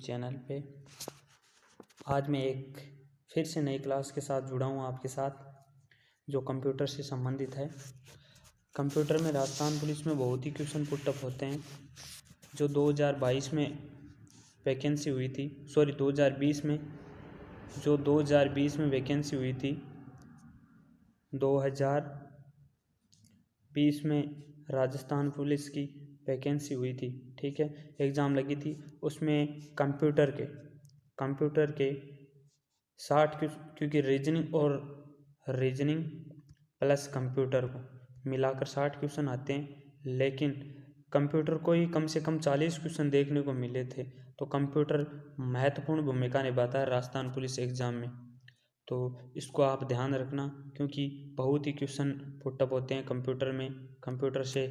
Channel पे। आज मैं एक फिर से नई क्लास के साथ जुड़ा हूँ आपके साथ, जो कंप्यूटर से संबंधित है। कंप्यूटर में राजस्थान पुलिस में बहुत ही क्वेश्चन पुटअप होते हैं। जो 2022 में वैकेंसी हुई थी, 2020 में, जो 2020 में वैकेंसी हुई थी, 2020 में राजस्थान पुलिस की वैकेंसी हुई थी, ठीक है, एग्ज़ाम लगी थी। उसमें कंप्यूटर के 60 क्योंकि रीजनिंग प्लस कंप्यूटर को मिलाकर 60 क्वेश्चन आते हैं, लेकिन कंप्यूटर को ही कम से कम 40 क्वेश्चन देखने को मिले थे। तो कंप्यूटर महत्वपूर्ण भूमिका निभाता है राजस्थान पुलिस एग्ज़ाम में, तो इसको आप ध्यान रखना, क्योंकि बहुत ही क्वेश्चन पुटअप होते हैं कंप्यूटर में। कंप्यूटर से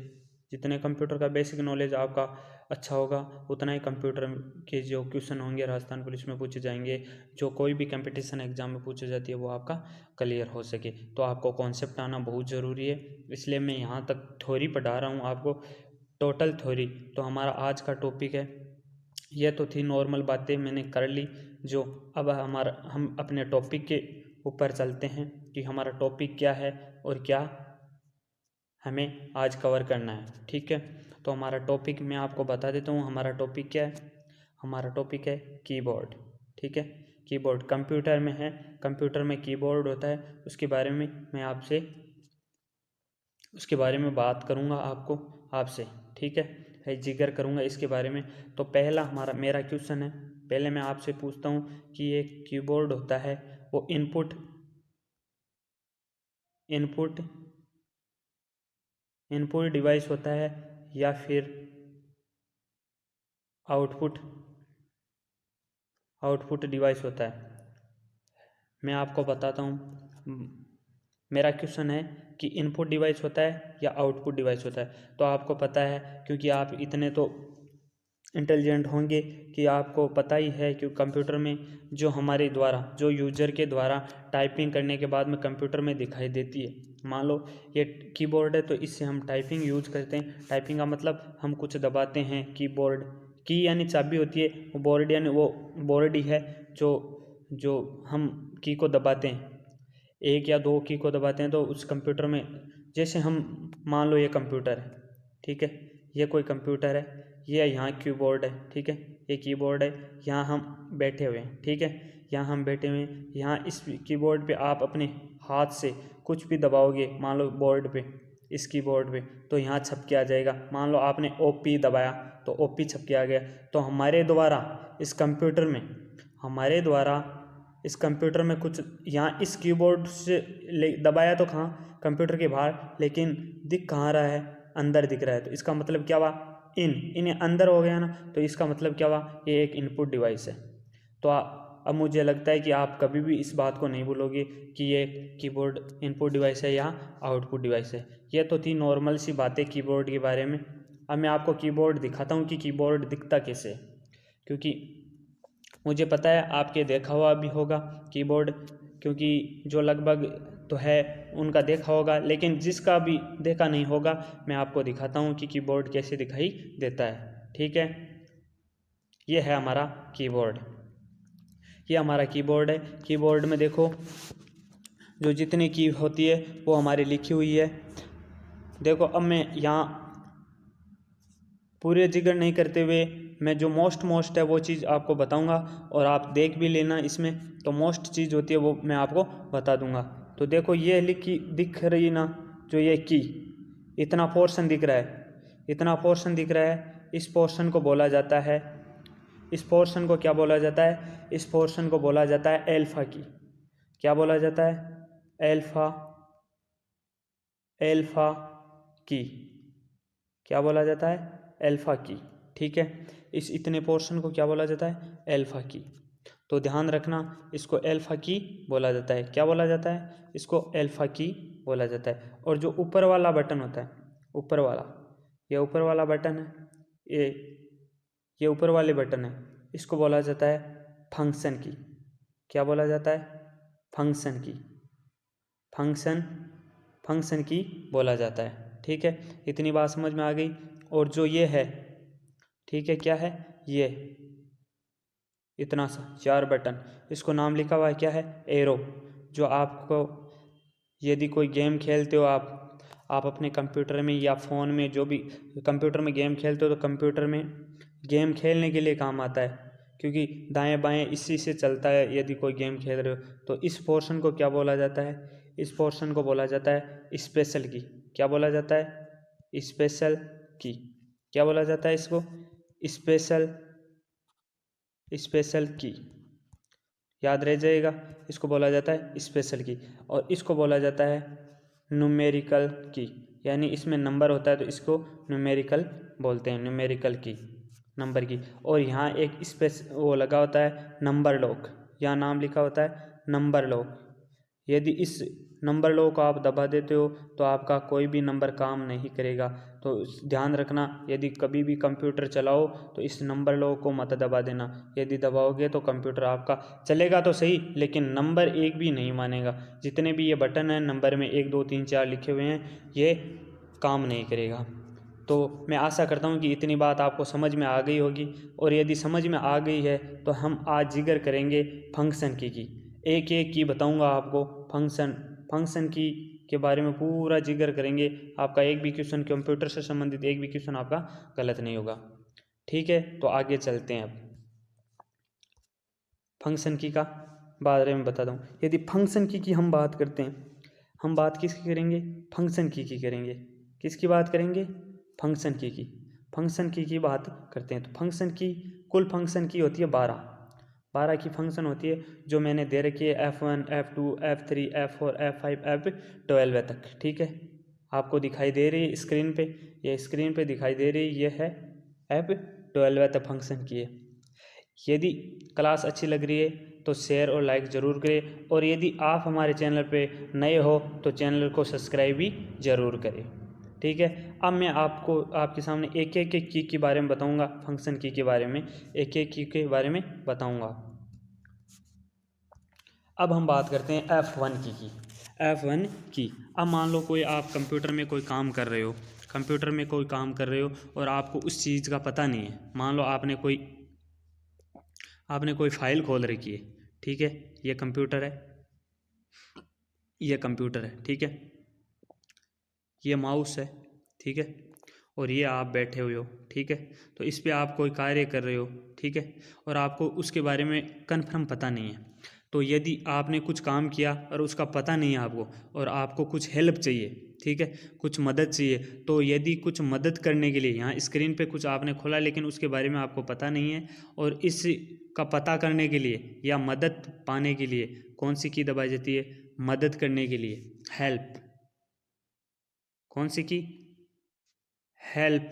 जितने कंप्यूटर का बेसिक नॉलेज आपका अच्छा होगा, उतना ही कंप्यूटर के जो क्वेश्चन होंगे राजस्थान पुलिस में पूछे जाएंगे। जो कोई भी कंपटीशन एग्जाम में पूछी जाती है वो आपका क्लियर हो सके। तो आपको कॉन्सेप्ट आना बहुत ज़रूरी है, इसलिए मैं यहाँ तक थ्योरी पढ़ा रहा हूँ आपको, टोटल थ्योरी। तो हमारा आज का टॉपिक है, ये तो थी नॉर्मल बातें मैंने कर ली। जो अब हम अपने टॉपिक के ऊपर चलते हैं कि हमारा टॉपिक क्या है और क्या हमें आज कवर करना है, ठीक है। तो हमारा टॉपिक मैं आपको बता देता हूँ, हमारा टॉपिक क्या है। हमारा टॉपिक है कीबोर्ड, ठीक है। कीबोर्ड कंप्यूटर में है, कंप्यूटर में कीबोर्ड होता है, उसके बारे में मैं आपसे बात करूँगा आपसे, ठीक है, जिक्र करूँगा इसके बारे में। तो पहला मेरा क्वेश्चन है, पहले मैं आपसे पूछता हूँ कि ये कीबोर्ड होता है वो इनपुट डिवाइस होता है या फिर आउटपुट डिवाइस होता है। मैं आपको बताता हूँ, मेरा क्वेश्चन है कि इनपुट डिवाइस होता है या आउटपुट डिवाइस होता है। तो आपको पता है, क्योंकि आप इतने तो इंटेलिजेंट होंगे कि आपको पता ही है कि कंप्यूटर में जो यूजर के द्वारा टाइपिंग करने के बाद में कंप्यूटर में दिखाई देती है। मान लो ये कीबोर्ड है, तो इससे हम टाइपिंग यूज करते हैं। टाइपिंग का मतलब हम कुछ दबाते हैं। कीबोर्ड की यानी चाबी होती है, वो बोर्ड यानी वो बोर्ड ही है जो हम की को दबाते हैं, एक या दो की को दबाते हैं। तो उस कंप्यूटर में, जैसे हम मान लो ये कंप्यूटर है, ठीक है, ये कोई कंप्यूटर है, ये यहाँ कीबोर्ड है, ठीक है, ये कीबोर्ड है, यहाँ हम बैठे हुए हैं, ठीक है, यहाँ हम बैठे हुए हैं। यहाँ इस कीबोर्ड पे आप अपने हाथ से कुछ भी दबाओगे, मान लो बोर्ड पे, इस कीबोर्ड पे, तो यहाँ छप के आ जाएगा। मान लो आपने OP दबाया तो OP छप के आ गया। तो हमारे द्वारा इस कंप्यूटर में कुछ यहाँ इस कीबोर्ड से दबाया तो कहाँ, कंप्यूटर के बाहर, लेकिन दिख कहाँ रहा है, अंदर दिख रहा है। तो इसका मतलब क्या हुआ, इन अंदर हो गया ना, तो इसका मतलब क्या हुआ, ये एक इनपुट डिवाइस है। तो अब मुझे लगता है कि आप कभी भी इस बात को नहीं भूलोगे कि ये कीबोर्ड इनपुट डिवाइस है या आउटपुट डिवाइस है। ये तो थी नॉर्मल सी बातें कीबोर्ड के बारे में। अब मैं आपको कीबोर्ड दिखाता हूँ कि कीबोर्ड दिखता कैसे है, क्योंकि मुझे पता है आपके देखा हुआ भी होगा कीबोर्ड, क्योंकि जो लगभग तो है उनका देखा होगा, लेकिन जिसका भी देखा नहीं होगा मैं आपको दिखाता हूँ कि कीबोर्ड कैसे दिखाई देता है, ठीक है। ये है हमारा कीबोर्ड, ये हमारा कीबोर्ड है। कीबोर्ड में देखो जो जितनी की होती है वो हमारी लिखी हुई है। देखो अब मैं यहाँ पूरे जिक्र नहीं करते हुए मैं जो मोस्ट है वो चीज़ आपको बताऊंगा, और आप देख भी लेना इसमें। तो मोस्ट चीज़ होती है वो मैं आपको बता दूंगा। तो देखो ये दिख रही ना, जो ये की इतना पोर्शन दिख रहा है, इस पोर्शन को बोला जाता है, इस पोर्शन को क्या बोला जाता है, इस पोर्शन को बोला जाता है एल्फा की। क्या बोला जाता है, एल्फा की। क्या बोला जाता है, एल्फा की, ठीक है। इस इतने पोर्शन को क्या बोला जाता है, एल्फा की। तो ध्यान रखना, इसको एल्फा की बोला जाता है। क्या बोला जाता है, इसको एल्फा की बोला जाता है। और जो ऊपर वाला बटन होता है, ये ऊपर वाला बटन है, ये ऊपर वाले बटन है, इसको बोला जाता है फंक्शन की। क्या बोला जाता है, फंक्शन की बोला जाता है, ठीक है। इतनी बात समझ में आ गई। और जो ये है, ठीक है, क्या है, इतना सा 4 बटन, इसको नाम लिखा हुआ है क्या है, एरो। जो आपको यदि कोई गेम खेलते हो आप अपने कंप्यूटर में या फ़ोन में, जो भी कंप्यूटर में गेम खेलते हो तो कंप्यूटर में गेम खेलने के लिए काम आता है, क्योंकि दाएं बाएं इसी से चलता है। यदि कोई गेम खेल रहे हो तो इस पोर्शन को क्या बोला जाता है, इस पोर्शन को बोला जाता है स्पेशल की। क्या बोला जाता है, स्पेशल की। क्या बोला जाता है इसको, स्पेशल की। याद रह जाएगा, इसको बोला जाता है स्पेशल की। और इसको बोला जाता है न्यूमेरिकल की, यानी इसमें नंबर होता है तो इसको न्यूमेरिकल बोलते हैं, न्यूमेरिकल की, नंबर की। और यहाँ एक वो लगा होता है नंबर लॉक, यहाँ नाम लिखा होता है नंबर लॉक। यदि इस नंबर लॉक को आप दबा देते हो तो आपका कोई भी नंबर काम नहीं करेगा। तो ध्यान रखना, यदि कभी भी कंप्यूटर चलाओ तो इस नंबर लॉक को मत दबा देना। यदि दबाओगे तो कंप्यूटर आपका चलेगा तो सही, लेकिन नंबर एक भी नहीं मानेगा। जितने भी ये बटन हैं नंबर में 1 2 3 4 लिखे हुए हैं, ये काम नहीं करेगा। तो मैं आशा करता हूँ कि इतनी बात आपको समझ में आ गई होगी। और यदि समझ में आ गई है तो हम आज जिक्र करेंगे फंक्शन की। एक एक की बताऊँगा आपको, फंक्शन की के बारे में पूरा जिक्र करेंगे। आपका एक भी क्वेश्चन कंप्यूटर से संबंधित एक भी क्वेश्चन आपका गलत नहीं होगा। ठीक है, तो आगे चलते हैं। अब फंक्शन की का बारे में बता दूँ। यदि फंक्शन की हम बात करते हैं, हम बात किसकी करेंगे, फंक्शन की करेंगे। किसकी बात करेंगे, फंक्शन की। फंक्शन की बात करते हैं तो फंक्शन की, कुल फंक्शन की होती है 12 की फंक्शन होती है, जो मैंने दे रखी है F1 F2 F3 F4 F5 F12 तक। ठीक है, आपको दिखाई दे रही है स्क्रीन पे, ये स्क्रीन पे दिखाई दे रही है, ये है F12 तक फंक्शन की है। यदि क्लास अच्छी लग रही है तो शेयर और लाइक ज़रूर करें, और यदि आप हमारे चैनल पे नए हो तो चैनल को सब्सक्राइब भी ज़रूर करें। ठीक है, अब मैं आपको आपके सामने एक एक की के बारे में बताऊंगा, फंक्शन की के बारे में एक एक की के बारे में बताऊंगा। अब हम बात करते हैं F1 की। F1 की, अब मान लो कोई आप कंप्यूटर में कोई काम कर रहे हो, कंप्यूटर में कोई काम कर रहे हो और आपको उस चीज़ का पता नहीं है। मान लो आपने कोई फाइल खोल रखी है। ठीक है, ये कंप्यूटर है, ये कंप्यूटर है। ठीक है, ये माउस है। ठीक है, और ये आप बैठे हुए हो। ठीक है, तो इस पे आप कोई कार्य कर रहे हो। ठीक है, और आपको उसके बारे में कन्फर्म पता नहीं है। तो यदि आपने कुछ काम किया और उसका पता नहीं है आपको, और आपको कुछ हेल्प चाहिए, ठीक है, कुछ मदद चाहिए, तो यदि कुछ मदद करने के लिए यहाँ स्क्रीन पे कुछ आपने खोला लेकिन उसके बारे में आपको पता नहीं है, और इसका पता करने के लिए या मदद पाने के लिए कौन सी की दबाई जाती है, मदद करने के लिए हेल्प। कौन सी की, हेल्प।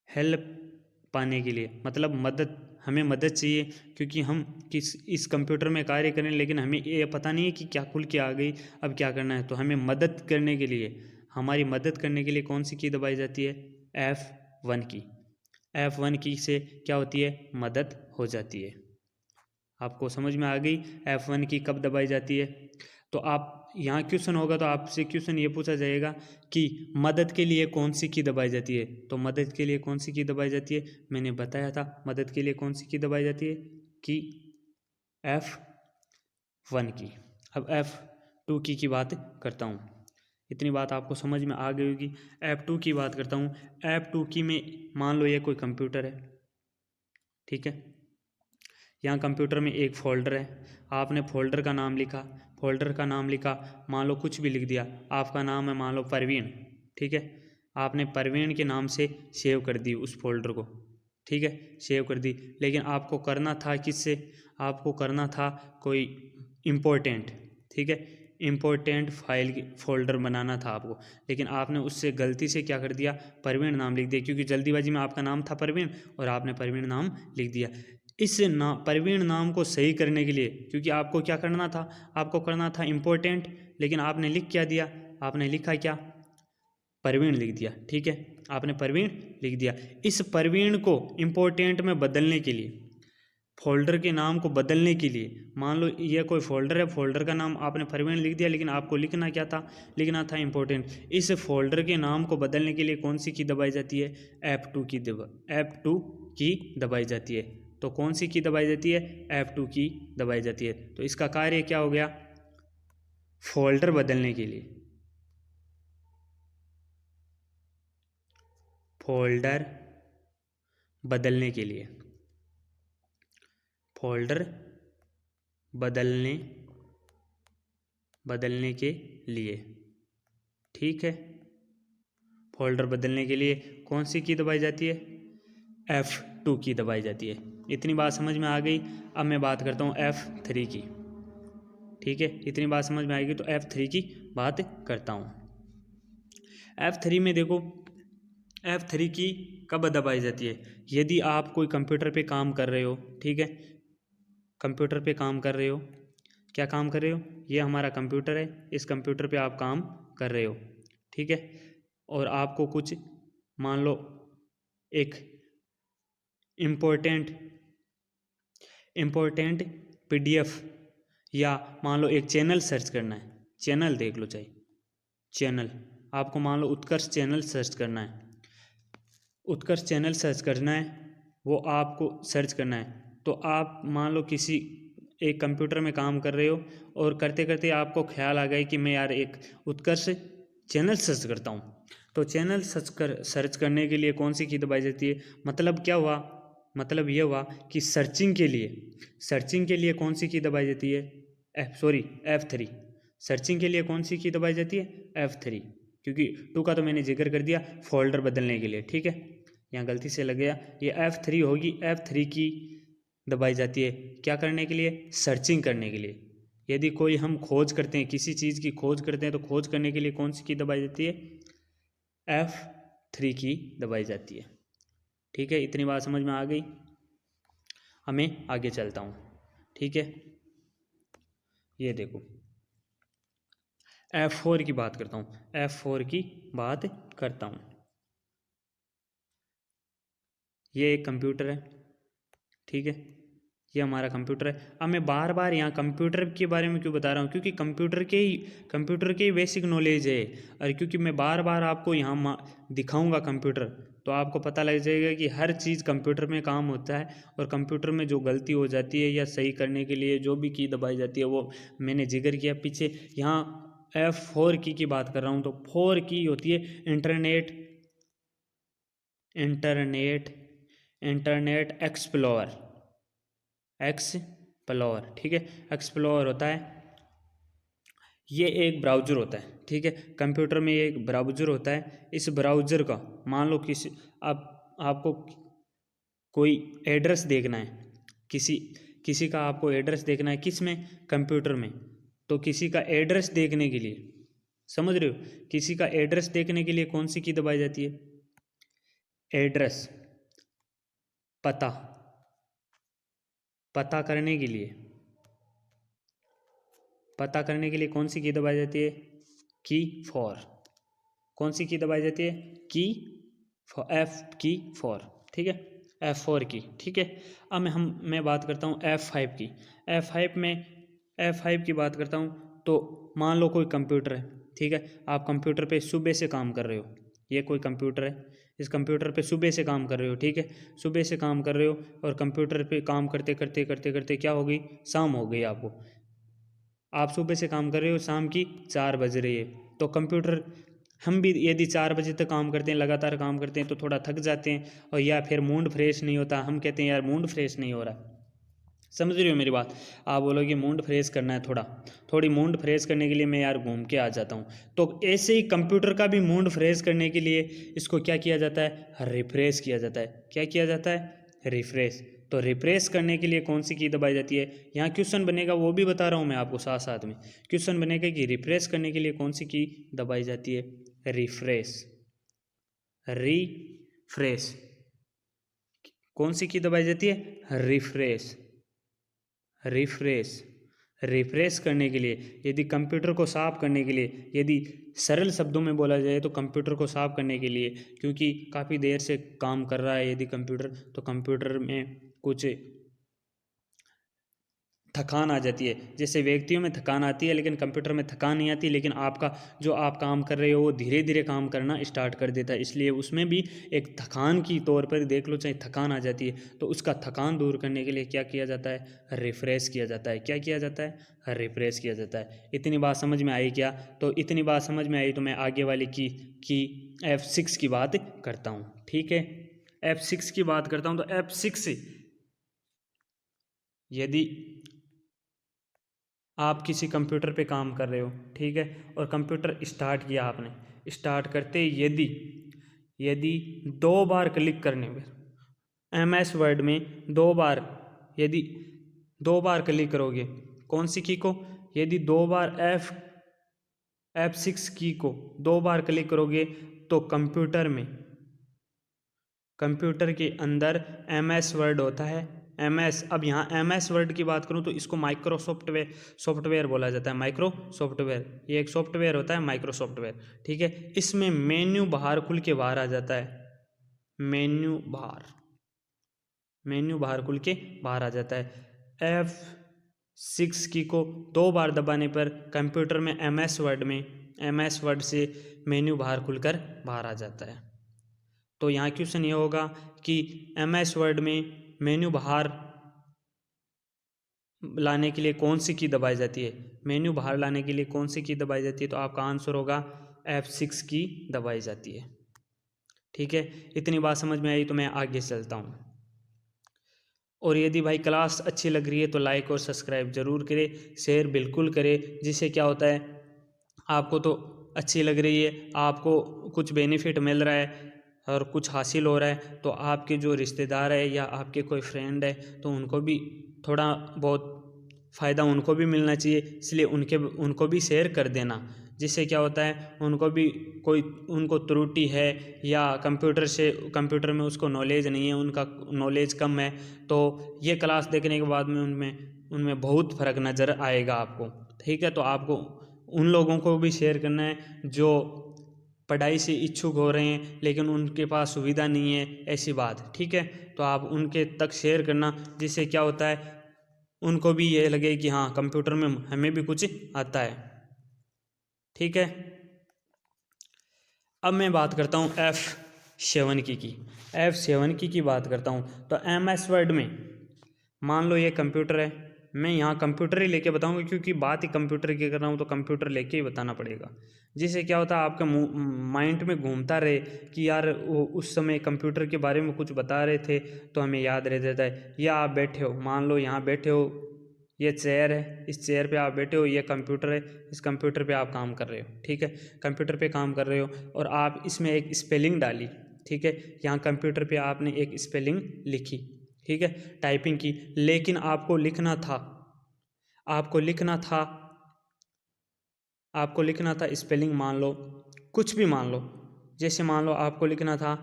हेल्प पाने के लिए मतलब मदद, हमें मदद चाहिए क्योंकि हम इस कंप्यूटर में कार्य करें लेकिन हमें ये पता नहीं है कि क्या खुल के आ गई, अब क्या करना है। तो हमें मदद करने के लिए, हमारी मदद करने के लिए कौन सी की दबाई जाती है, F1 की। F1 की से क्या होती है, मदद हो जाती है। आपको समझ में आ गई F1 की कब दबाई जाती है। तो आप यहाँ क्वेश्चन होगा तो आपसे क्वेश्चन ये पूछा जाएगा कि मदद के लिए कौन सी की दबाई जाती है। तो मदद के लिए कौन सी की दबाई जाती है, मैंने बताया था मदद के लिए कौन सी की दबाई जाती है, कि F1 की। अब F2 की बात करता हूँ। इतनी बात आपको समझ में आ गई होगी। F2 की बात करता हूँ। F2 की में मान लो ये कोई कंप्यूटर है। ठीक है, यहाँ कंप्यूटर में एक फ़ोल्डर है, आपने फ़ोल्डर का नाम लिखा, मान लो कुछ भी लिख दिया। आपका नाम है मान लो परवीन। ठीक है, आपने परवीन के नाम से सेव कर दी उस फोल्डर को। ठीक है, सेव कर दी, लेकिन आपको करना था किससे, आपको करना था कोई इम्पोर्टेंट, ठीक है, इम्पोर्टेंट फाइल की फोल्डर बनाना था आपको, लेकिन आपने उससे गलती से क्या कर दिया, परवीन नाम लिख दिया, क्योंकि जल्दीबाजी में आपका नाम था परवीन और आपने परवीन नाम लिख दिया। इस परवीन नाम को सही करने के लिए, क्योंकि आपको क्या करना था, आपको करना था इम्पोर्टेंट, लेकिन आपने लिख क्या दिया, आपने लिखा क्या, परवीन लिख दिया। ठीक है, आपने परवीन लिख दिया। इस परवीन को इम्पोर्टेंट में बदलने के लिए, फोल्डर के नाम को बदलने के लिए, मान लो ये कोई फोल्डर है, फोल्डर का नाम आपने परवीन लिख दिया, लेकिन आपको लिखना क्या था, लिखना था इम्पोर्टेंट। इस फोल्डर के नाम को बदलने के लिए कौन सी की दबाई जाती है, F2 की दबाई जाती है। तो कौन सी की दबाई जाती है, F2 की दबाई जाती है। तो इसका कार्य क्या हो गया, फोल्डर बदलने के लिए, फोल्डर बदलने के लिए, फोल्डर बदलने के लिए, ठीक है। फोल्डर बदलने के लिए कौन सी की दबाई जाती है, F2 की दबाई जाती है। इतनी बात समझ में आ गई। अब मैं बात करता हूँ F3 की, ठीक है। इतनी बात समझ में आएगी तो F3 की बात करता हूँ। F3 में देखो, F3 की कब दबाई जाती है, यदि आप कोई कंप्यूटर पे काम कर रहे हो, ठीक है, कंप्यूटर पे काम कर रहे हो, क्या काम कर रहे हो, ये हमारा कंप्यूटर है, इस कंप्यूटर पे आप काम कर रहे हो, ठीक है। और आपको कुछ मान लो एक इम्पोर्टेंट PDF या मान लो एक चैनल सर्च करना है, चैनल देख लो, चाहे चैनल आपको मान लो उत्कर्ष चैनल सर्च करना है, उत्कर्ष चैनल सर्च करना है, वो आपको सर्च करना है। तो आप मान लो किसी एक कंप्यूटर में काम कर रहे हो और करते करते आपको ख्याल आ गया कि मैं यार एक उत्कर्ष चैनल सर्च करता हूँ। तो चैनल सर्च करने के लिए कौन सी की दबाई जाती है, मतलब क्या हुआ, मतलब ये हुआ कि सर्चिंग के लिए कौन सी की दबाई जाती है, F3। सर्चिंग के लिए कौन सी की दबाई जाती है, F3, क्योंकि 2 का तो मैंने जिक्र कर दिया, फोल्डर बदलने के लिए, ठीक है। यहाँ गलती से लग गया, ये F3 होगी, F3 की दबाई जाती है क्या करने के लिए, सर्चिंग करने के लिए। यदि कोई हम खोज करते हैं, किसी चीज़ की खोज करते हैं, तो खोज करने के लिए कौन सी की दबाई जाती है, F3 की दबाई जाती है, ठीक है। इतनी बात समझ में आ गई। अब मैं आगे चलता हूँ, ठीक है। ये देखो F4 की बात करता हूँ, F4 की बात करता हूँ। ये एक कंप्यूटर है, ठीक है, ये हमारा कंप्यूटर है। अब मैं बार बार यहाँ कंप्यूटर के बारे में क्यों बता रहा हूँ, क्योंकि कंप्यूटर के ही बेसिक नॉलेज है, और क्योंकि मैं बार बार आपको यहाँ दिखाऊंगा कंप्यूटर, तो आपको पता लग जाएगा कि हर चीज़ कंप्यूटर में काम होता है, और कंप्यूटर में जो गलती हो जाती है या सही करने के लिए जो भी की दबाई जाती है वो मैंने जिक्र किया पीछे। यहाँ F4 की बात कर रहा हूँ, तो 4 की होती है इंटरनेट एक्सप्लोरर, ठीक है। एक्सप्लोरर होता है, ये एक ब्राउज़र होता है, ठीक है। कंप्यूटर में ये एक ब्राउज़र होता है। इस ब्राउज़र का मान लो आपको कोई एड्रेस देखना है, किसी का आपको एड्रेस देखना है, किस में, कंप्यूटर में। तो किसी का एड्रेस देखने के लिए, समझ रहे हो, किसी का एड्रेस देखने के लिए कौन सी की दबाई जाती है, एड्रेस, पता करने के लिए कौन सी की दबाई जाती है, की4। कौन सी की दबाई जाती है, F4, ठीक है, F4 की, ठीक है। अब मैं बात करता हूँ F5 की। F5 की बात करता हूँ, तो मान लो कोई कंप्यूटर है, ठीक है, आप कंप्यूटर पे सुबह से काम कर रहे हो, ये कोई कंप्यूटर है, इस कंप्यूटर पे सुबह से काम कर रहे हो, ठीक है, सुबह से काम कर रहे हो, और कंप्यूटर पे काम करते करते क्या हो गई, शाम हो गई आपको। आप सुबह से काम कर रहे हो, शाम की 4 बज रही है, तो कंप्यूटर, हम भी यदि 4 बजे तक काम करते हैं, लगातार काम करते हैं, तो थोड़ा थक जाते हैं, और या फिर मूड फ्रेश नहीं होता, हम कहते हैं यार मूड फ्रेश नहीं हो रहा। समझ रहे हो मेरी बात, आप बोलोगे मूड फ्रेश करना है, थोड़ी मूड फ्रेश करने के लिए मैं यार घूम के आ जाता हूँ। तो ऐसे ही कंप्यूटर का भी मूड फ्रेश करने के लिए इसको क्या किया जाता है, रिफ्रेश किया जाता है। क्या किया जाता है, रिफ्रेश। तो रिफ्रेश करने के लिए कौन सी की दबाई जाती है, यहाँ क्वेश्चन बनेगा, वो भी बता रहा हूँ मैं आपको, साथ साथ में क्वेश्चन बनेगा कि रिफ्रेश करने के लिए कौन सी की दबाई जाती है, रिफ्रेश। कौन सी की दबाई जाती है, रिफ्रेश करने के लिए, यदि कंप्यूटर को साफ करने के लिए, यदि सरल शब्दों में बोला जाए तो कंप्यूटर को साफ करने के लिए, क्योंकि काफ़ी देर से काम कर रहा है यदि कंप्यूटर, तो कंप्यूटर में कुछ थकान आ जाती है। जैसे व्यक्तियों में थकान आती है लेकिन कंप्यूटर में थकान नहीं आती, लेकिन आपका जो आप काम कर रहे हो वो धीरे धीरे काम करना स्टार्ट कर देता है, इसलिए उसमें भी एक थकान की तौर पर देख लो, चाहे थकान आ जाती है तो उसका थकान दूर करने के लिए क्या किया जाता है, रिफ्रेश किया जाता है। क्या किया जाता है, रिफ्रेश किया जाता है। इतनी बात समझ में आई क्या? तो इतनी बात समझ में आई तो मैं आगे वाली की F6 की बात करता हूँ। ठीक है, F6 की बात करता हूँ। तो F6 यदि आप किसी कंप्यूटर पे काम कर रहे हो, ठीक है, और कंप्यूटर स्टार्ट किया आपने, स्टार्ट करते यदि यदि 2 बार क्लिक करने पर MS वर्ड में 2 बार, यदि 2 बार क्लिक करोगे कौन सी की को, यदि 2 बार F6 की को 2 बार क्लिक करोगे तो कंप्यूटर के अंदर MS वर्ड होता है। MS, अब यहाँ MS वर्ड की बात करूँ तो इसको सॉफ्टवेयर बोला जाता है। माइक्रो सॉफ्टवेयर, ये एक सॉफ्टवेयर होता है, माइक्रो सॉफ्टवेयर। ठीक है, इसमें मेन्यू बाहर खुल के बाहर आ जाता है। मेन्यू बाहर खुल के बाहर आ जाता है। F6 की को 2 बार दबाने पर कंप्यूटर में MS वर्ड से मेन्यू बाहर खुलकर बाहर आ जाता है। तो यहाँ क्वेश्चन ये होगा कि MS वर्ड में मेन्यू बाहर लाने के लिए कौन सी की दबाई जाती है, मेन्यू बाहर लाने के लिए कौन सी की दबाई जाती है? तो आपका आंसर होगा F6 की दबाई जाती है। ठीक है, इतनी बात समझ में आई तो मैं आगे चलता हूँ। और यदि भाई क्लास अच्छी लग रही है तो लाइक और सब्सक्राइब ज़रूर करें, शेयर बिल्कुल करें, जिससे क्या होता है आपको तो अच्छी लग रही है, आपको कुछ बेनिफिट मिल रहा है और कुछ हासिल हो रहा है, तो आपके जो रिश्तेदार है या आपके कोई फ्रेंड है तो उनको भी थोड़ा बहुत फ़ायदा उनको भी मिलना चाहिए, इसलिए उनको भी शेयर कर देना, जिससे क्या होता है उनको भी कोई उनको त्रुटि है या कंप्यूटर में उसको नॉलेज नहीं है, उनका नॉलेज कम है, तो ये क्लास देखने के बाद में उनमें बहुत फ़र्क नज़र आएगा आपको। ठीक है, तो आपको उन लोगों को भी शेयर करना है जो पढ़ाई से इच्छुक हो रहे हैं लेकिन उनके पास सुविधा नहीं है, ऐसी बात। ठीक है, तो आप उनके तक शेयर करना, जिससे क्या होता है उनको भी ये लगे कि हाँ कंप्यूटर में हमें भी कुछ आता है। ठीक है, अब मैं बात करता हूँ F7 F7 की बात करता हूँ। तो MS वर्ड में मान लो ये कंप्यूटर है, मैं यहाँ कंप्यूटर ही लेके बताऊंगा क्योंकि बात ही कंप्यूटर की कर रहा हूँ तो कंप्यूटर लेके ही बताना पड़ेगा, जिससे क्या होता है आपका माइंड में घूमता रहे कि यार वो उस समय कंप्यूटर के बारे में कुछ बता रहे थे तो हमें याद रह जाता है। या आप बैठे हो, मान लो यहाँ बैठे हो, ये चेयर है, इस चेयर पे आप बैठे हो, ये कंप्यूटर है, इस कंप्यूटर पे आप काम कर रहे हो। ठीक है, कंप्यूटर पे काम कर रहे हो और आप इसमें एक स्पेलिंग डाली। ठीक है, यहाँ कंप्यूटर पे आपने एक स्पेलिंग लिखी, ठीक है, टाइपिंग की, लेकिन आपको लिखना था स्पेलिंग, मान लो कुछ भी मान लो, जैसे मान लो आपको लिखना था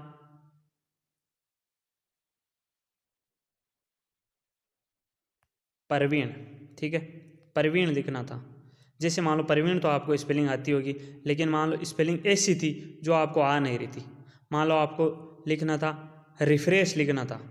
परवीन। ठीक है, परवीन लिखना था, जैसे मान लो परवीन तो आपको स्पेलिंग आती होगी, लेकिन मान लो स्पेलिंग ऐसी थी जो आपको आ नहीं रही थी। मान लो आपको लिखना था रिफ्रेश लिखना था,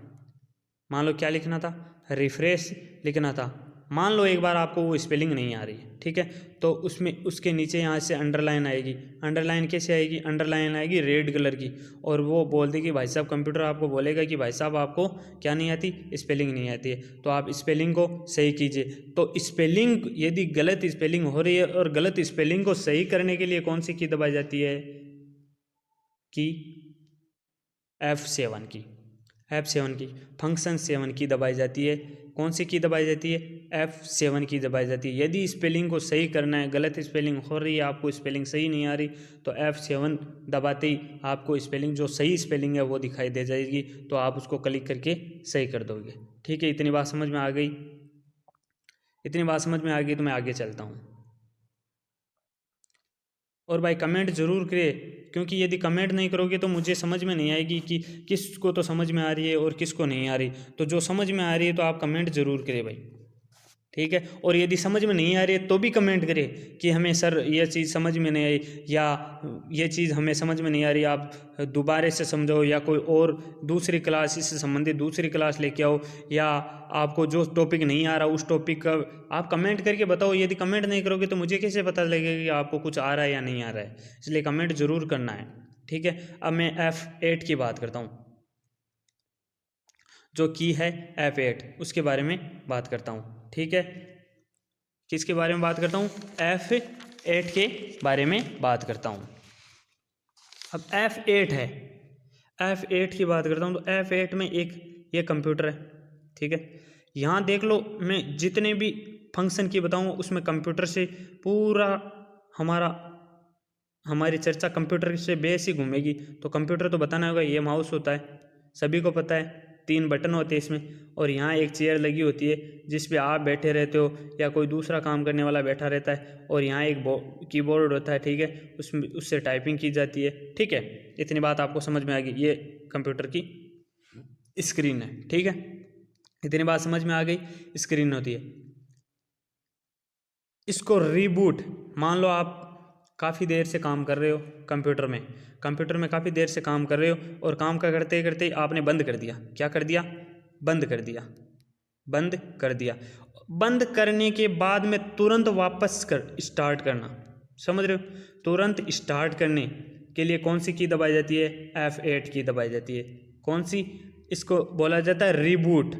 मान लो क्या लिखना था, रिफ्रेश लिखना था। मान लो एक बार आपको वो स्पेलिंग नहीं आ रही है, ठीक है, तो उसमें उसके नीचे यहाँ से अंडरलाइन आएगी। अंडरलाइन कैसे आएगी, अंडरलाइन आएगी रेड कलर की, और वो बोल देगी भाई साहब, कंप्यूटर आपको बोलेगा कि भाई साहब आपको क्या नहीं आती, स्पेलिंग नहीं आती है, तो आप स्पेलिंग को सही कीजिए। तो स्पेलिंग यदि गलत स्पेलिंग हो रही है और गलत स्पेलिंग को सही करने के लिए कौन सी की दबाई जाती है, की F7 की, F7 की, फंक्शन 7 की दबाई जाती है। कौन सी की दबाई जाती है, F7 की दबाई जाती है। यदि स्पेलिंग को सही करना है, गलत स्पेलिंग हो रही है, आपको स्पेलिंग सही नहीं आ रही, तो F7 दबाते ही आपको स्पेलिंग जो सही स्पेलिंग है वो दिखाई दे जाएगी, तो आप उसको क्लिक करके सही कर दोगे। ठीक है, इतनी बात समझ में आ गई, तो मैं आगे चलता हूँ। और भाई कमेंट ज़रूर करें, क्योंकि यदि कमेंट नहीं करोगे तो मुझे समझ में नहीं आएगी कि किसको तो समझ में आ रही है और किसको नहीं आ रही। तो जो समझ में आ रही है तो आप कमेंट ज़रूर करें भाई। ठीक है। और यदि समझ में नहीं आ रही है तो भी कमेंट करें कि हमें सर ये चीज़ समझ में नहीं आई, या ये चीज़ हमें समझ में नहीं आ रही, आप दोबारा से समझाओ, या कोई और दूसरी क्लास इससे संबंधित दूसरी क्लास लेके आओ, या आपको जो टॉपिक नहीं आ रहा उस टॉपिक का आप कमेंट करके बताओ। यदि कमेंट नहीं करोगे तो मुझे कैसे पता लगेगा कि आपको कुछ आ रहा है या नहीं आ रहा है, इसलिए कमेंट ज़रूर करना है, ठीक है। अब मैं F8 की बात करता हूँ, जो की है F8, उसके बारे में बात करता हूँ, ठीक है। किसके बारे में बात करता हूँ? F8 के बारे में बात करता हूँ। अब F8 है, F8 की बात करता हूँ तो F8 में एक ये कंप्यूटर है, ठीक है। यहाँ देख लो, मैं जितने भी फंक्शन की बताऊँ उसमें कंप्यूटर से पूरा हमारी चर्चा कंप्यूटर से बेस ही घूमेगी। तो कंप्यूटर तो बताना होगा, ये माउस होता है, सभी को पता है, 3 बटन होते हैं इसमें, और यहाँ एक चेयर लगी होती है जिस पे आप बैठे रहते हो या कोई दूसरा काम करने वाला बैठा रहता है, और यहाँ एक कीबोर्ड होता है, ठीक है, उससे टाइपिंग की जाती है, ठीक है। इतनी बात आपको समझ में आ गई, ये कंप्यूटर की स्क्रीन है, ठीक है। इतनी बात समझ में आ गई, स्क्रीन होती है। इसको रीबूट, मान लो आप काफ़ी देर से काम कर रहे हो कंप्यूटर में काफ़ी देर से काम कर रहे हो, और काम का करते करते आपने बंद कर दिया। क्या कर दिया? बंद कर दिया। बंद करने के बाद में तुरंत वापस स्टार्ट करना, समझ रहे हो? तुरंत स्टार्ट करने के लिए कौन सी की दबाई जाती है? F8 की दबाई जाती है। कौन सी? इसको बोला जाता है रीबूट।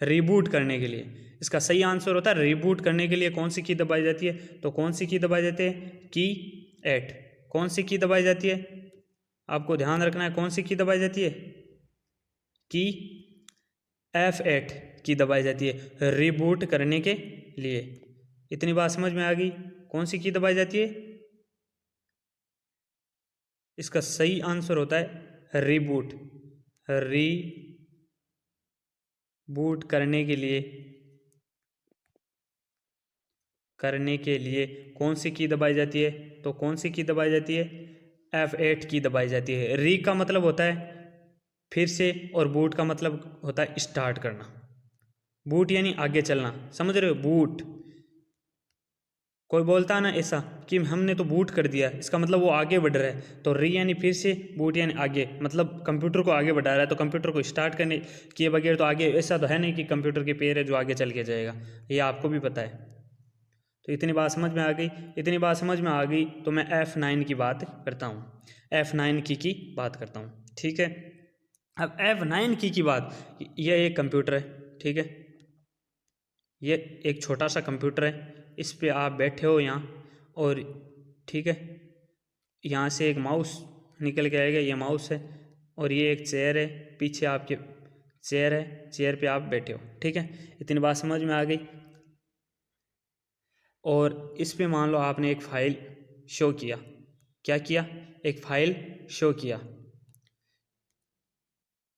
रीबूट करने के लिए इसका सही आंसर होता है रीबूट करने के लिए कौन सी की दबाई जाती है? तो कौन सी की दबाई जाती है? की 8। कौन सी की दबाई जाती है? आपको ध्यान रखना है, कौन सी की दबाई जाती है? की F8 की दबाई जाती है रीबूट करने के लिए। इतनी बात समझ में आ गई? कौन सी की दबाई जाती है? इसका सही आंसर होता है रीबूट। रीबूट करने के लिए कौन सी की दबाई जाती है? तो कौन सी की दबाई जाती है? F8 की दबाई जाती है। री का मतलब होता है फिर से, और बूट का मतलब होता है स्टार्ट करना। बूट यानी आगे चलना, समझ रहे हो? बूट, कोई बोलता है ना ऐसा कि हमने तो बूट कर दिया, इसका मतलब वो आगे बढ़ रहा है। तो री यानी फिर से, बूट यानी आगे, मतलब कंप्यूटर को आगे बढ़ा रहा है। तो कंप्यूटर को स्टार्ट करने किए बगैर तो आगे, ऐसा तो है नहीं कि कंप्यूटर के पैर है जो आगे चल के जाएगा, ये आपको भी पता है। तो इतनी बात समझ में आ गई। तो मैं F9 की बात करता हूँ, F9 की बात करता हूँ, ठीक है। अब F9 की बात, ये एक कंप्यूटर है, ठीक है, ये एक छोटा सा कंप्यूटर है, इस पे आप बैठे हो यहाँ, और ठीक है, यहाँ से एक माउस निकल के आएगा, ये माउस है, और ये एक चेयर है, पीछे आपके चेयर है, चेयर पे आप बैठे हो, ठीक है। इतनी बात समझ में आ गई। और इस पे मान लो आपने एक फ़ाइल शो किया, क्या किया? एक फ़ाइल शो किया,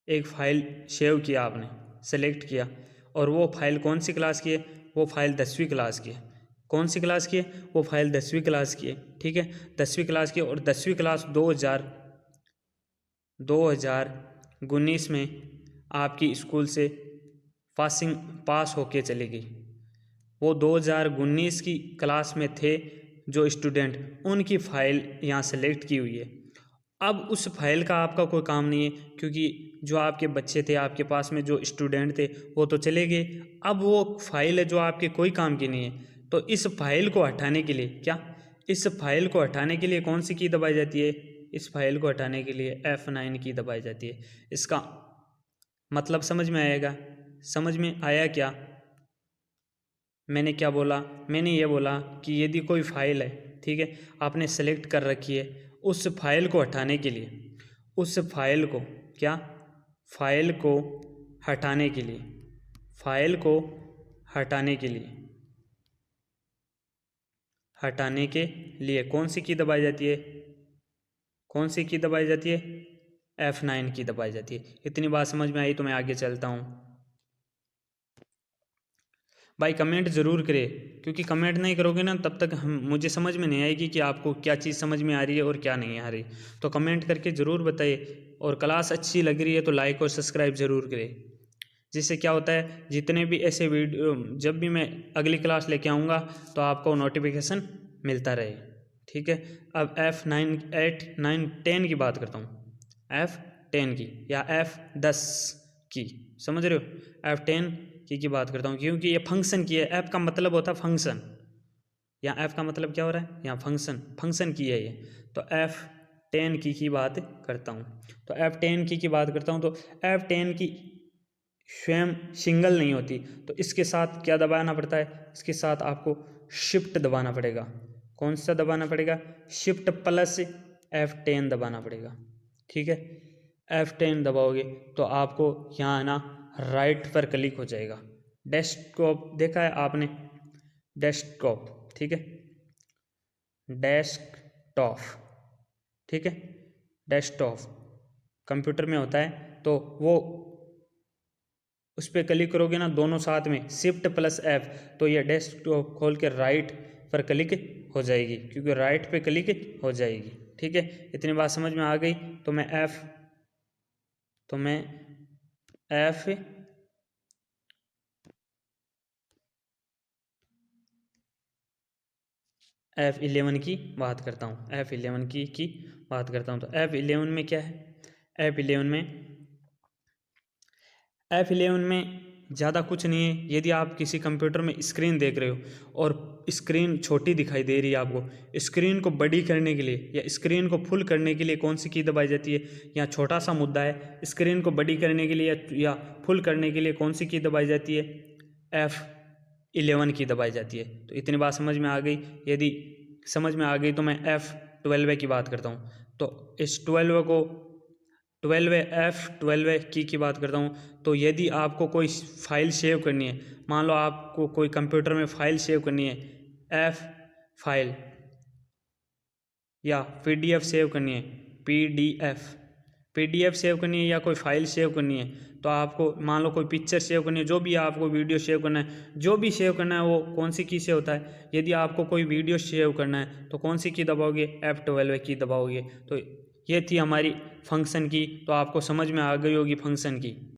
एक फ़ाइल सेव किया आपने, सेलेक्ट किया, और वो फाइल कौन सी क्लास की है? वो फाइल 10वीं क्लास की है। कौन सी क्लास की है? वो फाइल 10वीं क्लास की है, ठीक है, 10वीं क्लास की। और 10वीं क्लास 2019 में आपकी स्कूल से पास होके चली गई। वो 2019 की क्लास में थे जो स्टूडेंट, उनकी फ़ाइल यहाँ सेलेक्ट की हुई है। अब उस फाइल का आपका कोई काम नहीं है, क्योंकि जो आपके बच्चे थे, आपके पास में जो स्टूडेंट थे, वो तो चले गए। अब वो फाइल है जो आपके कोई काम की नहीं है। तो इस फाइल को हटाने के लिए क्या? इस फाइल को हटाने के लिए कौन सी की दबाई जाती है? इस फाइल को हटाने के लिए F9 की दबाई जाती है। इसका मतलब समझ में आएगा? समझ में आया क्या? मैंने क्या बोला? मैंने ये बोला कि यदि कोई फाइल है, ठीक है, आपने सेलेक्ट कर रखी है, उस फाइल को हटाने के लिए, उस फाइल को क्या? फाइल को हटाने के लिए, फाइल को हटाने के लिए, हटाने के लिए कौन सी की दबाई जाती है? कौन सी की दबाई जाती है? F9 की दबाई जाती है। इतनी बात समझ में आई तो मैं आगे चलता हूँ। भाई कमेंट ज़रूर करें, क्योंकि कमेंट नहीं करोगे ना तब तक मुझे समझ में नहीं आएगी कि आपको क्या चीज़ समझ में आ रही है और क्या नहीं आ रही। तो कमेंट करके ज़रूर बताइए, और क्लास अच्छी लग रही है तो लाइक और सब्सक्राइब ज़रूर करें। जिससे क्या होता है, जितने भी ऐसे वीडियो जब भी मैं अगली क्लास लेके आऊँगा तो आपको नोटिफिकेशन मिलता रहे। ठीक है, अब F9 8 9 10 की बात करता हूँ, F10 की या F10 की, समझ रहे हो, F10 की बात करता हूँ, क्योंकि ये फंक्शन की है। ऐप का मतलब होता है फंक्शन, यहाँ ऐप का मतलब क्या हो रहा है, यहाँ फंक्शन की है ये। तो F10 की बात करता हूँ। तो F10 की बात करता हूँ तो F10 की स्वयं सिंगल नहीं होती, तो इसके साथ क्या दबाना पड़ता है, इसके साथ आपको शिफ्ट दबाना पड़ेगा। कौन सा दबाना पड़ेगा, शिफ्ट प्लस F10 दबाना पड़ेगा। ठीक है, F10 दबाओगे तो आपको यहाँ ना राइट पर क्लिक हो जाएगा। डेस्कटॉप देखा है आपने, डेस्कटॉप, ठीक है, डेस्कटॉप, ठीक है, डेस्कटॉप कंप्यूटर में होता है, तो वो उस पर क्लिक करोगे ना दोनों साथ में, शिफ्ट प्लस F, तो ये डेस्कटॉप खोल के राइट पर क्लिक हो जाएगी, क्योंकि राइट पे क्लिक हो जाएगी। ठीक है, इतनी बात समझ में आ गई। तो मैं F11 की बात करता हूँ, F11 की बात करता हूँ। तो F11 में क्या है, F11 में ज़्यादा कुछ नहीं है। यदि आप किसी कंप्यूटर में स्क्रीन देख रहे हो और स्क्रीन छोटी दिखाई दे रही है आपको, स्क्रीन को बड़ी करने के लिए या स्क्रीन को फुल करने के लिए कौन सी की दबाई जाती है, यहाँ छोटा सा मुद्दा है, स्क्रीन को बड़ी करने के लिए या फुल करने के लिए कौन सी की दबाई जाती है, F11 की दबाई जाती है। तो इतनी बात समझ में आ गई। यदि समझ में आ गई तो मैं F12 की बात करता हूँ। तो इस F12 की बात करता हूँ। तो यदि आपको कोई फाइल सेव करनी है, मान लो आपको कोई कंप्यूटर में फाइल सेव करनी है, F फाइल, या PDF सेव करनी है, PDF सेव करनी है, या कोई फाइल सेव करनी है, तो आपको मान लो कोई पिक्चर सेव करनी है, जो भी आपको वीडियो सेव करना है, जो भी सेव करना है वो कौन सी की से होता है। यदि आपको कोई वीडियो सेव करना है तो कौन सी की दबाओगे, F12 की दबाओगे। तो ये थी हमारी फंक्शन की, तो आपको समझ में आ गई होगी फंक्शन की।